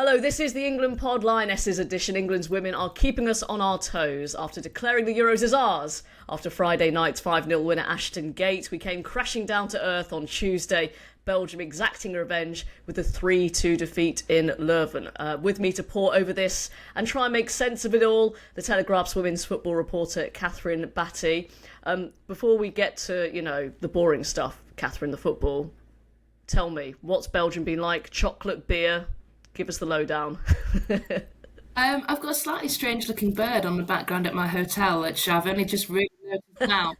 Hello, this is the England Pod Lionesses edition. England's women are keeping us on our toes after declaring the Euros as ours. After Friday night's 5-0 win at Ashton Gate, we came crashing down to earth on Tuesday, Belgium exacting revenge with a 3-2 defeat in Leuven. With me to pore over this and try and make sense of it all, the Telegraph's women's football reporter, Kathryn Batte. Before we get to, the boring stuff, Kathryn, the football, tell me, what's Belgium been like? Chocolate, beer? Give us the lowdown. I've got a slightly strange-looking bird on the background at my hotel, which I've only just really noticed now.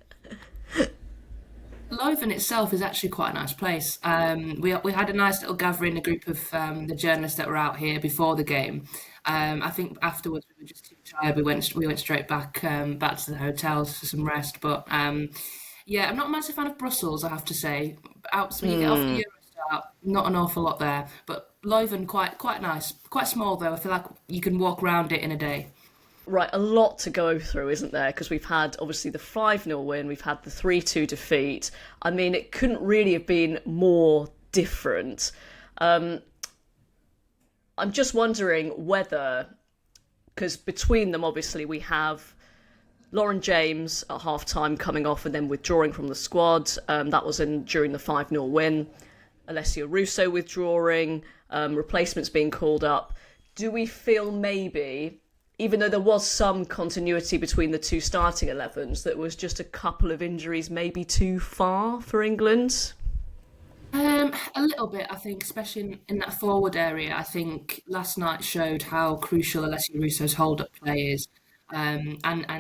Leuven itself is actually quite a nice place. We had a nice little gathering, a group of the journalists that were out here before the game. I think afterwards we were just too tired. We went straight back to the hotel for some rest. But yeah, I'm not a massive fan of Brussels, I have to say. When you get off the Eurostar, not an awful lot there, but Leuven quite nice, quite small though. I feel like you can walk around it in a day. Right, a lot to go through, isn't there? Because we've had obviously the 5-0 win, we've had the 3-2 defeat. I mean, it couldn't really have been more different. I'm just wondering whether, because between them obviously we have Lauren James at half-time coming off and then withdrawing from the squad. That was during the 5-0 win. Alessia Russo withdrawing, replacements being called up. Do we feel maybe, even though there was some continuity between the two starting 11s, that was just a couple of injuries maybe too far for England? A little bit, I think, especially in that forward area. I think last night showed how crucial Alessia Russo's hold-up play is. And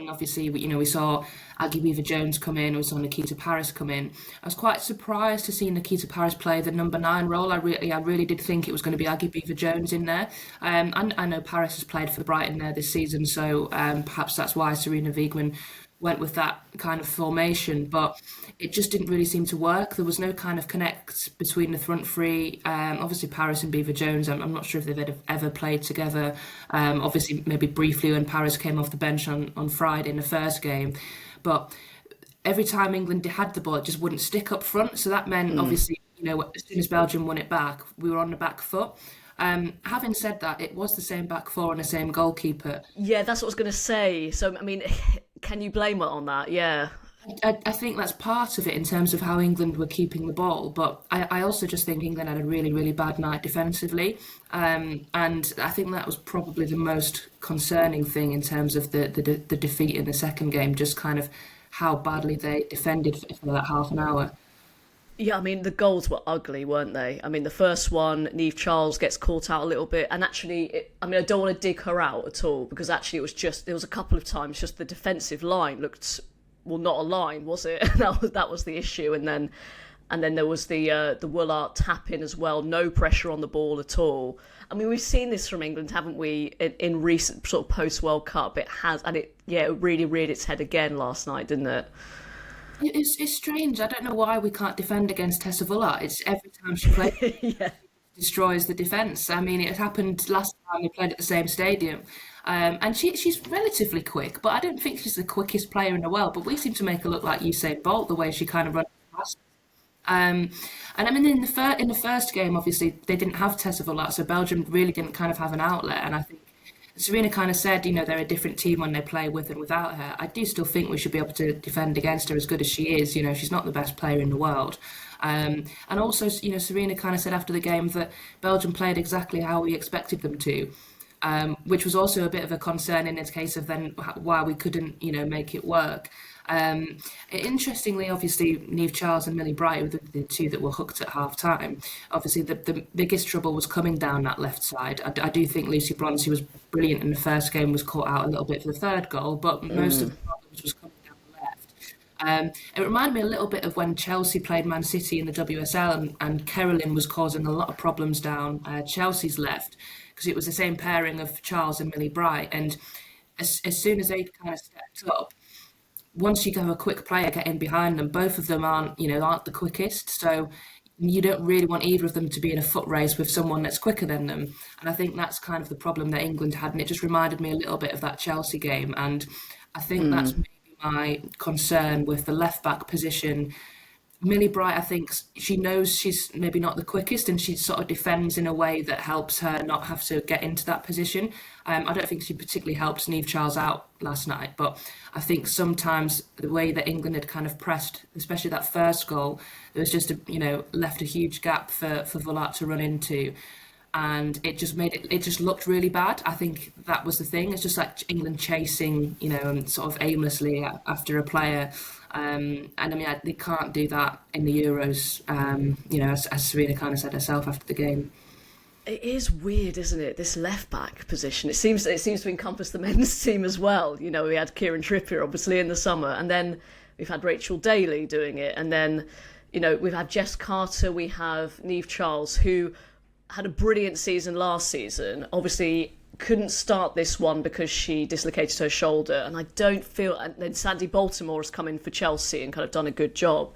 obviously, we saw Aguimang Jones come in, we saw Nikita Parris come in. I was quite surprised to see Nikita Parris play the number 9 role. I really did think it was going to be Aguimang Jones in there. I know Parris has played for Brighton there this season, so perhaps that's why Sarina Wiegman went with that kind of formation, but it just didn't really seem to work. There was no kind of connect between the front three. Obviously, Parris and Beaver Jones, I'm not sure if they've ever played together. Obviously, maybe briefly when Parris came off the bench on Friday in the first game. But every time England had the ball, it just wouldn't stick up front. So that meant, obviously, as soon as Belgium won it back, we were on the back foot. Having said that, it was the same back four and the same goalkeeper. Yeah, that's what I was going to say. So, I mean, can you blame it on that? Yeah. I think that's part of it in terms of how England were keeping the ball, but I also just think England had a really, really bad night defensively, and I think that was probably the most concerning thing in terms of the defeat in the second game, just kind of how badly they defended for that half an hour. Yeah, I mean, the goals were ugly, weren't they? I mean, the first one, Niamh Charles gets caught out a little bit. And actually, I don't want to dig her out at all, because actually there was a couple of times just the defensive line looked, well, not a line, was it? that was the issue. And then there was the Woolart tap in as well. No pressure on the ball at all. I mean, we've seen this from England, haven't we, in recent sort of post-World Cup. It has, and it really reared its head again last night, didn't it? It's strange. I don't know why we can't defend against Tessa Woolart. It's every time she plays, Yeah. destroys the defence. I mean, it happened last time they played at the same stadium. And she's relatively quick, but I don't think she's the quickest player in the world. But we seem to make her look like Usain Bolt, the way she kind of runs past. And I mean, in the first game, obviously, they didn't have Tessa Woolart, so Belgium really didn't kind of have an outlet. And I think Sarina kind of said, they're a different team when they play with and without her. I do still think we should be able to defend against her as good as she is. She's not the best player in the world. And also, Sarina kind of said after the game that Belgium played exactly how we expected them to, which was also a bit of a concern in this case of then why we couldn't, make it work. Interestingly, obviously, Niamh Charles and Millie Bright were the two that were hooked at half time. Obviously, the biggest trouble was coming down that left side. I do think Lucy Bronze, who was brilliant in the first game, was caught out a little bit for the third goal, but most of the problems was coming down the left. It reminded me a little bit of when Chelsea played Man City in the WSL and Carolyn was causing a lot of problems down Chelsea's left, because it was the same pairing of Charles and Millie Bright. And as soon as they kind of stepped up, once you have a quick player getting behind them, both of them aren't the quickest. So you don't really want either of them to be in a foot race with someone that's quicker than them. And I think that's kind of the problem that England had. And it just reminded me a little bit of that Chelsea game. And I think that's maybe my concern with the left back position. Millie Bright, I think she knows she's maybe not the quickest, and she sort of defends in a way that helps her not have to get into that position. I don't think she particularly helped Niamh Charles out last night, but I think sometimes the way that England had kind of pressed, especially that first goal, there was just left a huge gap for Vullart to run into. And it just it just looked really bad. I think that was the thing. It's just like England chasing, sort of aimlessly after a player. And I mean, they can't do that in the Euros, as Sarina kind of said herself after the game. It is weird, isn't it? This left back position. It seems to encompass the men's team as well. We had Kieran Trippier obviously in the summer, and then we've had Rachel Daly doing it, and then we've had Jess Carter, we have Niamh Charles, who had a brilliant season last season. Obviously couldn't start this one because she dislocated her shoulder, and I don't feel. And then Sandy Baltimore has come in for Chelsea and kind of done a good job.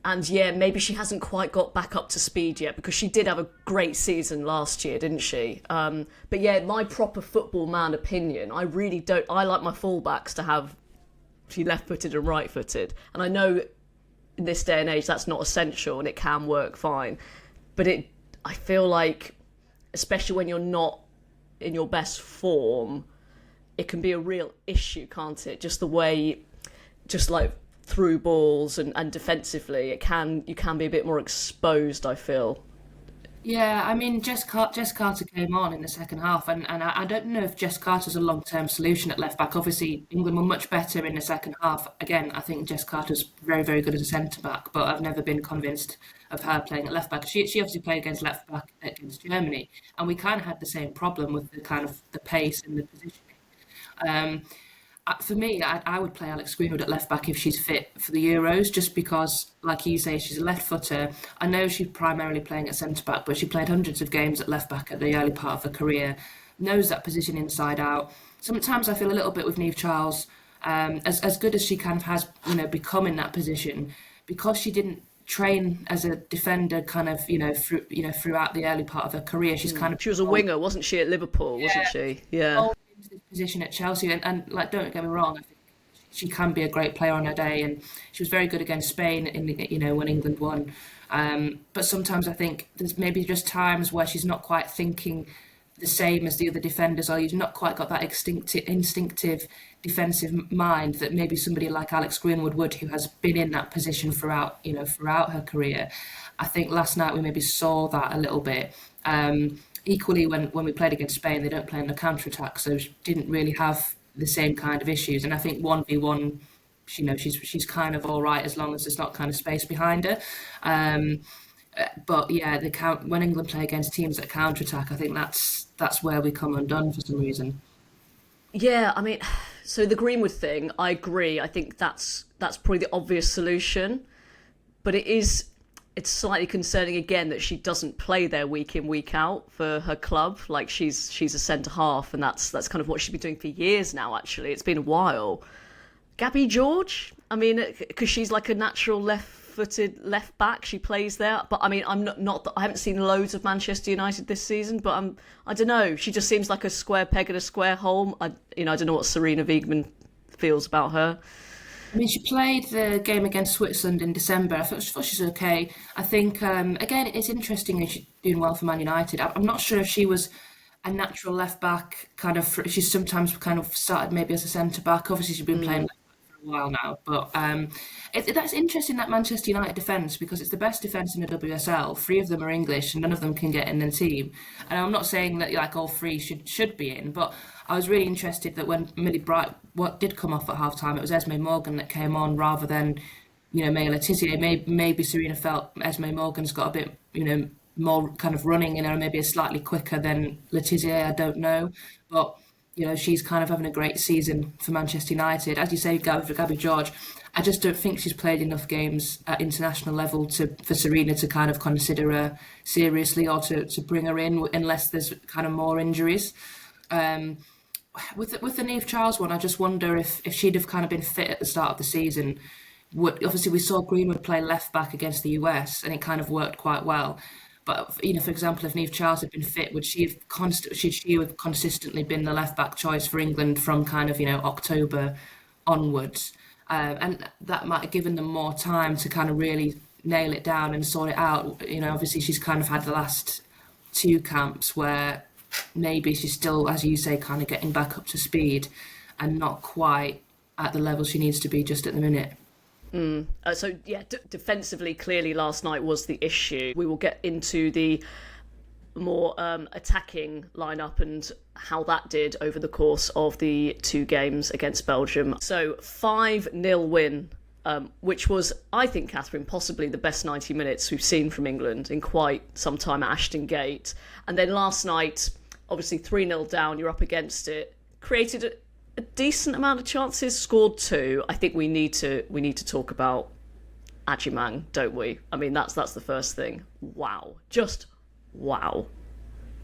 And yeah, maybe she hasn't quite got back up to speed yet, because she did have a great season last year, didn't she? But yeah, my proper football man opinion, I really don't. I like my fullbacks to have be left-footed and right-footed, and I know in this day and age that's not essential, and it can work fine. But I feel like, especially when you're not in your best form, it can be a real issue, can't it? Just the way, just like through balls and defensively, you can be a bit more exposed, I feel. Yeah, I mean, Jess Carter came on in the second half, and I don't know if Jess Carter's a long-term solution at left back. Obviously, England were much better in the second half. Again, I think Jess Carter's very, very good as a centre-back, but I've never been convinced of her playing at left back. She obviously played against left back against Germany, and we kind of had the same problem with the kind of the pace and the positioning. For me, I would play Alex Greenwood at left back if she's fit for the Euros, just because, like you say, she's a left footer. I know she's primarily playing at centre back, but she played hundreds of games at left back at the early part of her career, knows that position inside out. Sometimes I feel a little bit with Niamh Charles, as good as she kind of has, become in that position, because she didn't train as a defender kind of, throughout the early part of her career. She's kind of... She was a winger, wasn't she, at Liverpool, wasn't she? Yeah. Into this position at Chelsea, and like, don't get me wrong, I think she can be a great player on her day, and she was very good against Spain when England won. But sometimes I think there's maybe just times where she's not quite thinking the same as the other defenders, or you've not quite got that instinctive defensive mind that maybe somebody like Alex Greenwood would, who has been in that position throughout her career. I think last night we maybe saw that a little bit. Equally, when we played against Spain, they don't play in the counter-attack, so she didn't really have the same kind of issues. And I think 1v1, she's kind of all right as long as there's not kind of space behind her. But yeah, when England play against teams that counter-attack, I think that's where we come undone for some reason. Yeah, I mean, so the Greenwood thing, I agree. I think that's probably the obvious solution, but it's slightly concerning again that she doesn't play there week in, week out for her club. Like, she's a centre half, and that's kind of what she's been doing for years now. Actually, it's been a while. Gabby George, I mean, because she's like a natural left-footed left back, she plays there. But I mean, I haven't seen loads of Manchester United this season, but I don't know. She just seems like a square peg in a square hole. I don't know what Sarina Wiegman feels about her. I mean, she played the game against Switzerland in December. I thought she's okay. I think, again, it's interesting that she's doing well for Man United. I'm not sure if she was a natural left-back, kind of. She's sometimes kind of started maybe as a centre-back. Obviously, she's been playing left-back for a while now. But that's interesting, that Manchester United defence, because it's the best defence in the WSL. 3 of them are English, and none of them can get in the team. And I'm not saying that like all 3 should be in, but I was really interested that when Millie Bright did come off at half-time, it was Esme Morgan that came on rather than, May Le Tissier. Maybe Sarina felt Esme Morgan's got a bit, more kind of running, maybe slightly quicker than Le Tissier, I don't know. But, she's kind of having a great season for Manchester United. As you say, for Gabby George, I just don't think she's played enough games at international level for Sarina to kind of consider her seriously, or to bring her in unless there's kind of more injuries. With the Niamh Charles one, I just wonder if she'd have kind of been fit at the start of the season. Obviously, we saw Greenwood play left back against the US, and it kind of worked quite well. But for example, if Niamh Charles had been fit, would she have consistently been the left back choice for England from kind of October onwards? And that might have given them more time to kind of really nail it down and sort it out. Obviously she's kind of had the last two camps where maybe she's still, as you say, kind of getting back up to speed and not quite at the level she needs to be just at the minute. Defensively, clearly last night was the issue. We will get into the more attacking lineup and how that did over the course of the two games against Belgium. So 5-0 win, which was, I think, Kathryn, possibly the best 90 minutes we've seen from England in quite some time at Ashton Gate. And then last night, obviously 3-0 down, you're up against it, created a decent amount of chances, scored two. I think we need to talk about Aguimang, don't we? I mean, that's the first thing. Wow, just wow.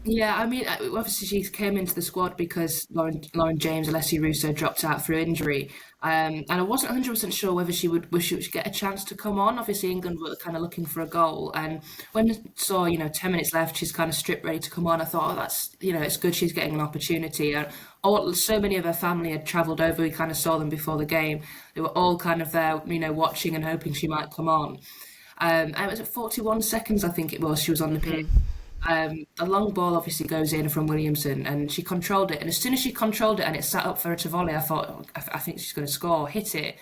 Yeah, I mean, obviously she came into the squad because Lauren James and Alessia Russo dropped out through injury. And I wasn't 100% sure whether she would get a chance to come on. Obviously, England were kind of looking for a goal. And when I saw, 10 minutes left, she's kind of stripped ready to come on, I thought, oh, that's, it's good she's getting an opportunity. So many of her family had travelled over. We kind of saw them before the game. They were all kind of there, watching and hoping she might come on. And it was at 41 seconds, I think it was, she was on the pitch. A long ball obviously goes in from Williamson and she controlled it. And as soon as she controlled it and it sat up for her to volley, I thought, oh, I think she's going to score, hit it.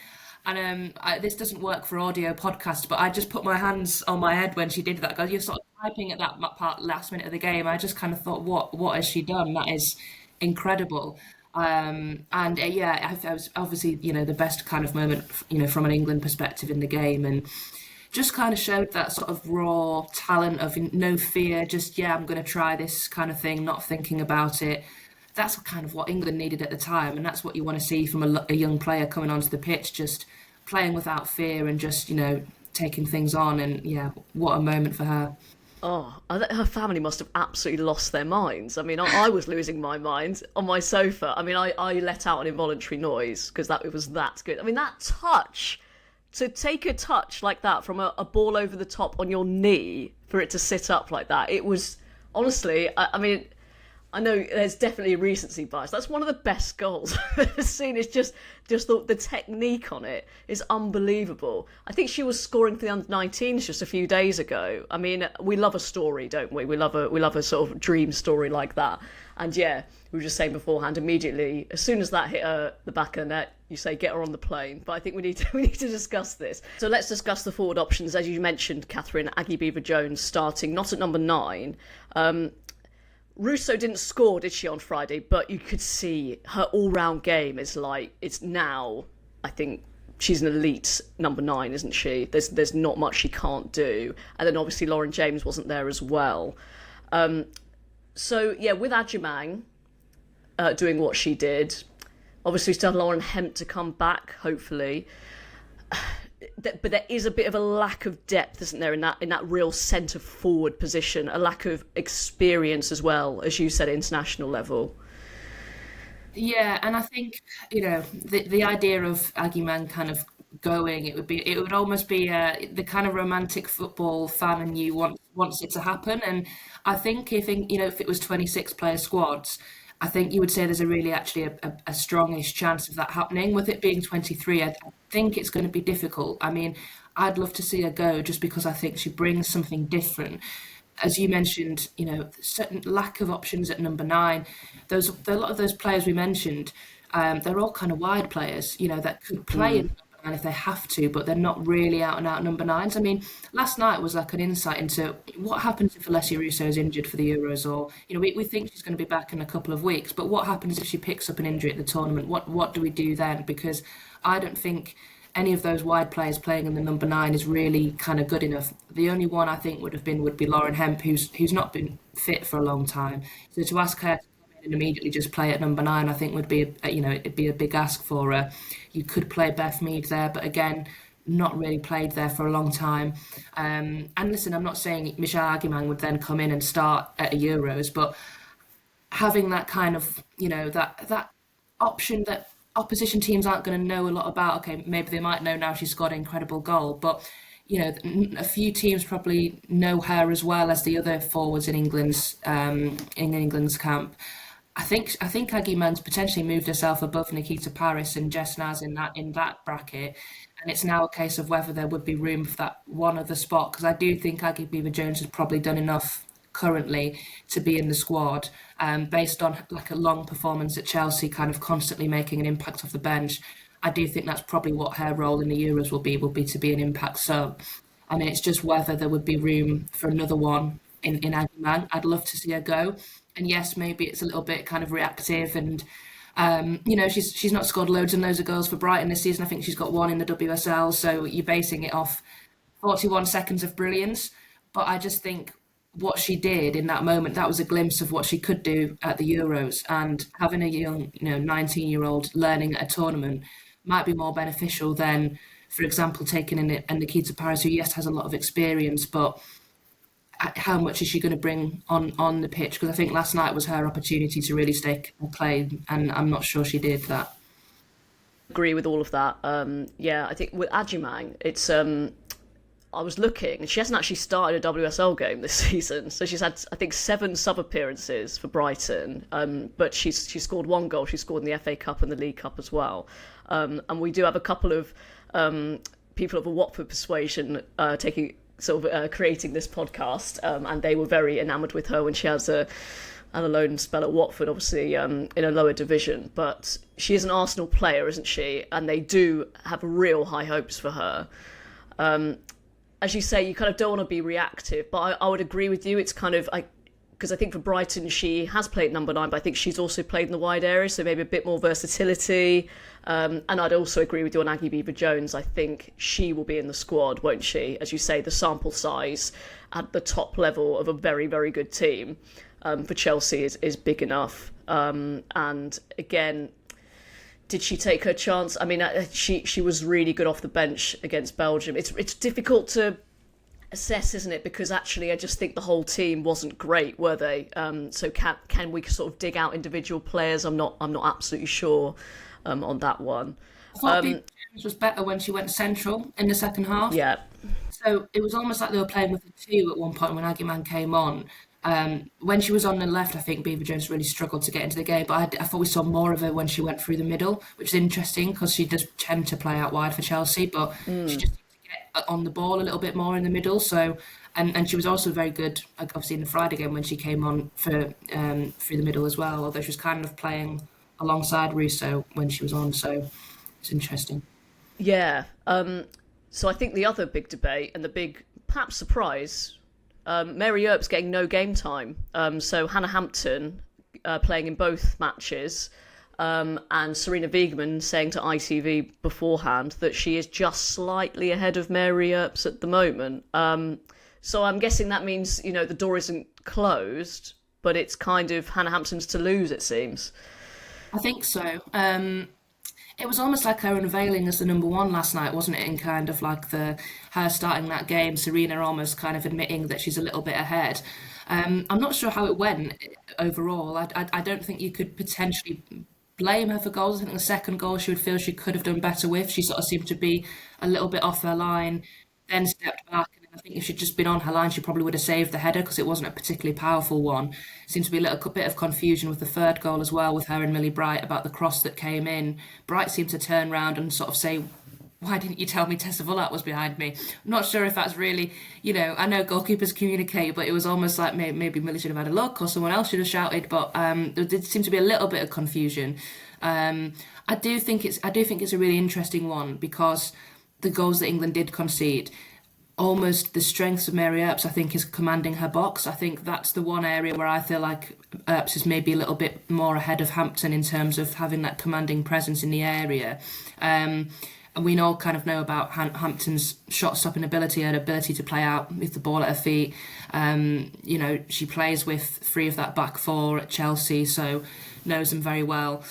And this doesn't work for audio podcast, but I just put my hands on my head when she did that. Because you're sort of typing at that part last minute of the game. I just kind of thought, what has she done? That is incredible. It was obviously, the best kind of moment, from an England perspective in the game. And just kind of showed that sort of raw talent of no fear, just, I'm going to try this kind of thing, not thinking about it. That's kind of what England needed at the time, and that's what you want to see from a young player coming onto the pitch, just playing without fear and just, taking things on. And, what a moment for her. Oh, her family must have absolutely lost their minds. I mean, I was losing my mind on my sofa. I mean, I let out an involuntary noise because it was that good. I mean, that touch... To take a touch like that from a ball over the top on your knee, for it to sit up like that, it was, honestly, I mean, I know there's definitely a recency bias. That's one of the best goals I've ever seen. It's just the technique on it is unbelievable. I think she was scoring for the under-19s just a few days ago. I mean, we love a story, don't we? We love a sort of dream story like that. And we were just saying beforehand, immediately, as soon as that hit the back of the net, you say, get her on the plane. But I think we need to discuss this. So let's discuss the forward options. As you mentioned, Kathryn, Aggie Beaver-Jones starting, not at number 9. Russo didn't score, did she, on Friday? But you could see her all-round game is it's now, I think, she's an elite number 9, isn't she? There's not much she can't do. And then obviously Lauren James wasn't there as well. With Aguimang doing what she did, obviously still Lauren Hemp to come back, hopefully. But there is a bit of a lack of depth, isn't there, in that real centre forward position, a lack of experience as well, as you said, at international level. Yeah, and I think the idea of Aguimang kind of going, it would almost be the kind of romantic football fan in you wants it to happen. And I think if it was 26 player squads, I think you would say there's a strongish chance of that happening. With it being 23, I think it's going to be difficult. I mean, I'd love to see her go just because I think she brings something different. As you mentioned, certain lack of options at number 9. A lot of those players we mentioned, they're all kind of wide players, that could play in number 9 if they have to, but they're not really out and out number 9s. I mean, last night was like an insight into what happens if Alessia Russo is injured for the Euros, or we think she's going to be back in a couple of weeks, but what happens if she picks up an injury at the tournament? What do we do then? Because I don't think any of those wide players playing in the number 9 is really kind of good enough. The only one I think would be Lauren Hemp, who's not been fit for a long time. So to ask her to come in and immediately just play at number 9, I think would be it'd be a big ask for her. You could play Beth Mead there, but again, not really played there for a long time. And listen, I'm not saying Michelle Aguimang would then come in and start at a Euros, but having that kind of that option that opposition teams aren't going to know a lot about. Okay, maybe they might know now she's got an incredible goal, but a few teams probably know her as well as the other forwards in England's camp. I think Aguimang's potentially moved herself above Nikita Paris and Jess Naz in that bracket, and it's now a case of whether there would be room for that one other spot. Because I do think Aggie Beaver-Jones has probably done enough currently to be in the squad, based on like a long performance at Chelsea, kind of constantly making an impact off the bench. I do think that's probably what her role in the Euros will be to be an impact sub. I mean, it's just whether there would be room for another one in Aguimang. I'd love to see her go. And yes, maybe it's a little bit kind of reactive and she's not scored loads and loads of goals for Brighton this season. I think she's got one in the WSL, so you're basing it off 41 seconds of brilliance. But I just think what she did in that moment, that was a glimpse of what she could do at the Euros. And having a young, 19-year-old learning at a tournament might be more beneficial than, for example, taking in a Nikita Paris, who, yes, has a lot of experience, but how much is she going to bring on the pitch? Because I think last night was her opportunity to really stake a play, and I'm not sure she did that. Agree with all of that. I think with Aguimang, it's I was looking, and she hasn't actually started a WSL game this season. So she's had, I think, 7 sub appearances for Brighton, but she scored 1 goal. She scored in the FA Cup and the League Cup as well. And we do have a couple of people of a Watford persuasion creating this podcast, and they were very enamoured with her when she had a loan spell at Watford, obviously in a lower division. But she is an Arsenal player, isn't she? And they do have real high hopes for her. As you say, you kind of don't want to be reactive, but I would agree with you. It's kind of because I think for Brighton she has played number 9, but I think she's also played in the wide area, so maybe a bit more versatility. And I'd also agree with you on Aggie Beaver-Jones. I think she will be in the squad, won't she? As you say, the sample size at the top level of a very, very good team for Chelsea is big enough. And again, did she take her chance? I mean, she was really good off the bench against Belgium. It's difficult to assess, isn't it? Because actually, I just think the whole team wasn't great, were they? So can we sort of dig out individual players? I'm not absolutely sure on that one. I thought James was better when she went central in the second half. Yeah. So it was almost like they were playing with a 2 at one point when Aguimang came on. When she was on the left, I think Beaver-Jones really struggled to get into the game, but I thought we saw more of her when she went through the middle, which is interesting because she does tend to play out wide for Chelsea, but she just needs to get on the ball a little bit more in the middle. So, and she was also very good, obviously, in the Friday game when she came on for through the middle as well, although she was kind of playing alongside Russo when she was on, so it's interesting. Yeah. So I think the other big debate and the big, perhaps surprise, Mary Earp's getting no game time. So Hannah Hampton playing in both matches, and Sarina Wiegman saying to ITV beforehand that she is just slightly ahead of Mary Earps at the moment. So I'm guessing that means, the door isn't closed, but it's kind of Hannah Hampton's to lose, it seems. I think so. It was almost like her unveiling as the number 1 last night, wasn't it? In kind of like her starting that game, Sarina almost kind of admitting that she's a little bit ahead. I'm not sure how it went overall. I don't think you could potentially blame her for goals. I think the second goal she would feel she could have done better with. She sort of seemed to be a little bit off her line, then stepped back. I think if she'd just been on her line, she probably would have saved the header because it wasn't a particularly powerful one. Seems to be a little bit of confusion with the third goal as well, with her and Millie Bright about the cross that came in. Bright seemed to turn round and sort of say, "Why didn't you tell me Tessa Vullart was behind me?" I'm not sure if that's really, I know goalkeepers communicate, but it was almost like maybe Millie should have had a look or someone else should have shouted. But there did seem to be a little bit of confusion. I do think it's a really interesting one because the goals that England did concede, almost the strengths of Mary Earps, I think, is commanding her box. I think that's the one area where I feel like Earps is maybe a little bit more ahead of Hampton in terms of having that commanding presence in the area. And we all kind of know about Hampton's shot-stopping ability, her ability to play out with the ball at her feet. She plays with 3 of that back 4 at Chelsea, so knows them very well.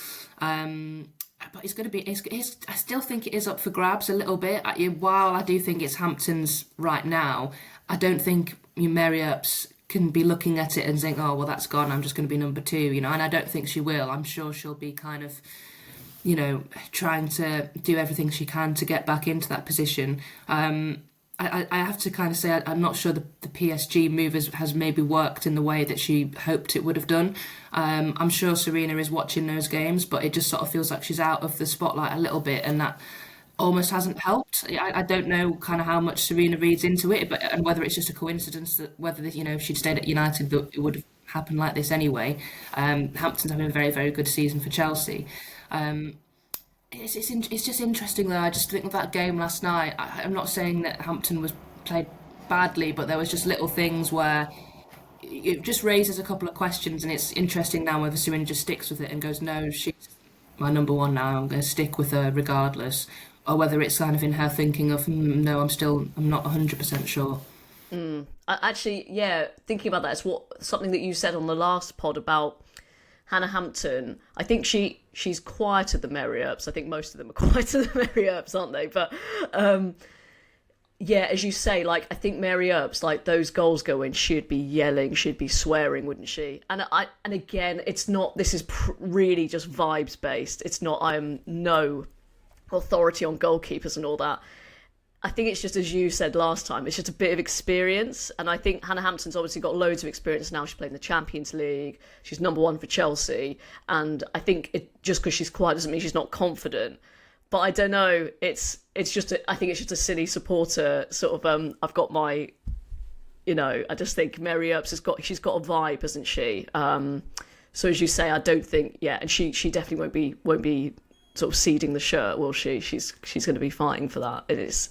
But it's going to be. I still think it is up for grabs a little bit. While I do think it's Hampton's right now, I don't think Mary Earps can be looking at it and saying, "Oh, well, that's gone. I'm just going to be number 2." And I don't think she will. I'm sure she'll be kind of, trying to do everything she can to get back into that position. I have to kind of say I'm not sure the PSG move has maybe worked in the way that she hoped it would have done. I'm sure Sarina is watching those games, but it just sort of feels like she's out of the spotlight a little bit, and that almost hasn't helped. I don't know kind of how much Sarina reads into it, but and whether it's just a coincidence that whether if she'd stayed at United, that it would have happened like this anyway. Hampton's having a very, very good season for Chelsea. It's just interesting though. I just think of that game last night. I'm not saying that Hampton was played badly, but there was just little things where it just raises a couple of questions, and it's interesting now whether Sarina just sticks with it and goes, no, she's my number one now, I'm going to stick with her regardless, or whether it's kind of in her thinking of, no, I'm not 100% sure. Actually, yeah, thinking about that, it's something that you said on the last pod about Hannah Hampton. I think she's quieter than Mary Earps. I think most of them are quieter than Mary Earps, aren't they? But yeah, as you say, like I think Mary Earps, like those goals go in, she'd be yelling, she'd be swearing, wouldn't she? And again, it's not. This is really just vibes based. It's not. I am no authority on goalkeepers and all that. I think it's just, as you said last time, it's just a bit of experience. And I think Hannah Hampton's obviously got loads of experience now. She's playing in the Champions League. She's number one for Chelsea. And I think just because she's quiet doesn't mean she's not confident. But I don't know. It's just, I think it's just a silly supporter sort of, I've got my, I just think Mary Earps she's got a vibe, hasn't she? So as you say, I don't think, and she definitely won't be sort of ceding the shirt, will she? She's going to be fighting for that. It is,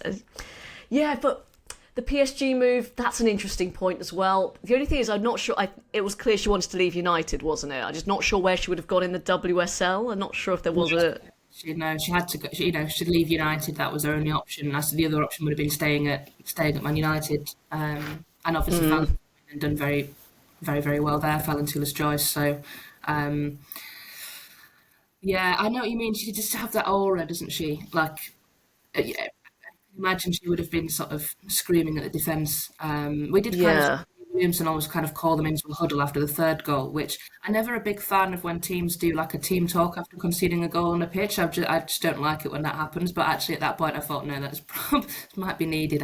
but the PSG move, that's an interesting point as well. The only thing is, I'm not sure. It was clear she wanted to leave United, wasn't it? I'm just not sure where she would have gone in the WSL. I'm not sure if there was a. She had to go. She'd leave United. That was her only option. As the other option would have been staying at Man United, and obviously done very, very, very well there. Fell into Tullis Joyce, so. Yeah, I know what you mean. She just have that aura, doesn't she? Like, I imagine she would have been sort of screaming at the defence. We did kind of, Williamson always kind of call them into a huddle after the third goal, which I'm never a big fan of when teams do like a team talk after conceding a goal on a pitch. I just don't like it when that happens. But actually, at that point, I thought, no, this might be needed.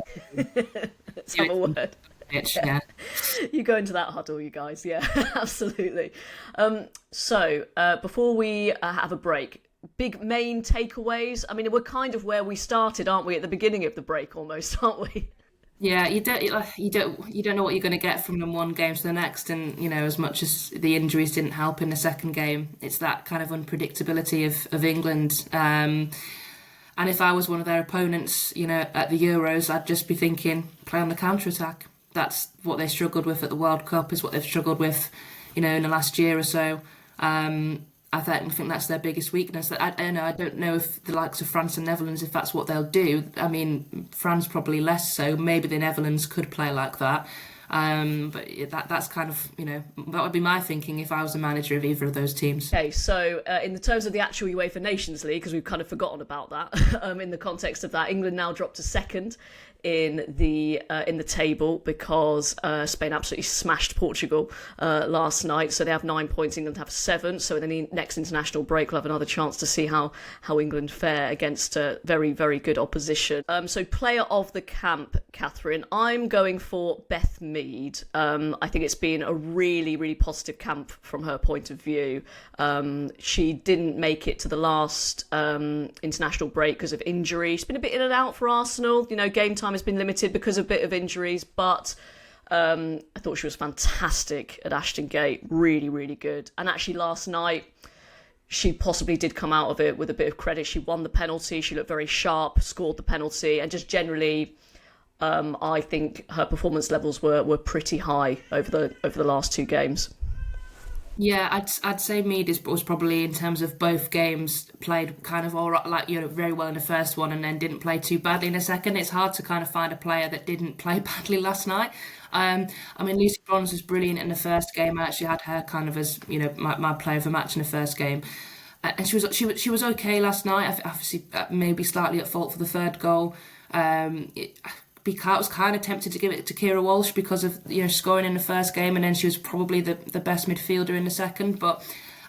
Let's have a word. Yeah. You go into that huddle, you guys. Yeah, absolutely. So before we have a break, big main takeaways. I mean, we're kind of where we started, aren't we, at the beginning of the break almost, aren't we? Yeah, you don't know what you're going to get from them one game to the next, and as much as the injuries didn't help in the second game, it's that kind of unpredictability of England. And if I was one of their opponents, at the Euros, I'd just be thinking, play on the counter attack. That's what they struggled with at the World Cup, is what they've struggled with, in the last year or so. I think that's their biggest weakness. I don't know if the likes of France and Netherlands, if that's what they'll do. I mean, France probably less so. Maybe the Netherlands could play like that. But that's kind of, that would be my thinking if I was the manager of either of those teams. Okay, so in the terms of the actual UEFA Nations League, because we've kind of forgotten about that, in the context of that, England now dropped to second in the table because Spain absolutely smashed Portugal last night. So they have 9 points, England have 7. So in the next international break, we'll have another chance to see how England fare against very, very good opposition. So player of the camp, Kathryn, I'm going for Beth Mead. I think it's been a really, really positive camp from her point of view. She didn't make it to the last international break because of injury. She's been a bit in and out for Arsenal. Game time has been limited because of a bit of injuries, but I thought she was fantastic at Ashton Gate. Really, really good. And actually last night, she possibly did come out of it with a bit of credit. She won the penalty. She looked very sharp, scored the penalty, and just generally, I think her performance levels were pretty high over the last 2 games. Yeah, I'd say Mead was probably, in terms of both games, played kind of all right, like very well in the first one, and then didn't play too badly in the second. It's hard to kind of find a player that didn't play badly last night. I mean, Lucy Bronze was brilliant in the first game. I actually had her kind of as my player of the match in the first game, and she was okay last night. Obviously, maybe slightly at fault for the third goal. I was kind of tempted to give it to Keira Walsh because of scoring in the first game, and then she was probably the best midfielder in the second. But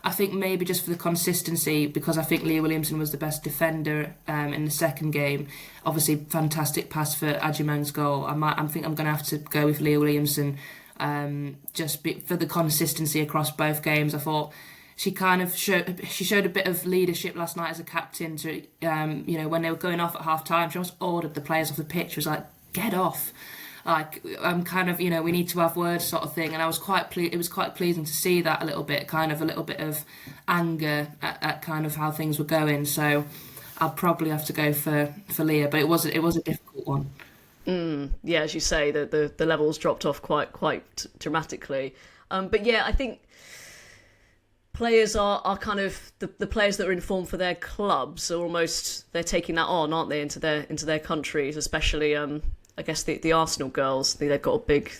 I think maybe just for the consistency, because I think Leah Williamson was the best defender in the second game. Obviously, fantastic pass for Aguimang's goal. I think I'm going to have to go with Leah Williamson for the consistency across both games. I thought she kind of showed a bit of leadership last night as a captain. To when they were going off at half time, she almost ordered the players off the pitch. She was like, "Get off." Like, I'm kind of, we need to have words sort of thing. And I was it was quite pleasing to see that a little bit of anger at kind of how things were going. So I'll probably have to go for Leah, but it was a difficult one. Yeah, as you say, the levels dropped off quite dramatically. But yeah, I think players are kind of the players that are in form for their clubs are almost, they're taking that on, aren't they, into their countries, especially I guess the Arsenal girls. They've got a big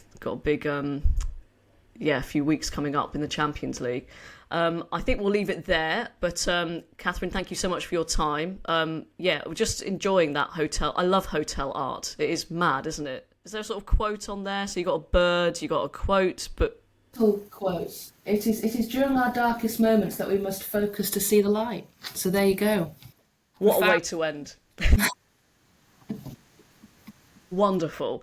few weeks coming up in the Champions League. I think we'll leave it there. But Kathryn, thank you so much for your time. We're just enjoying that hotel. I love hotel art. It is mad, isn't it? Is there a sort of quote on there? So you got a bird, you got a quote, but Quotes. It is during our darkest moments that we must focus to see the light. So there you go. What a way to end. Wonderful.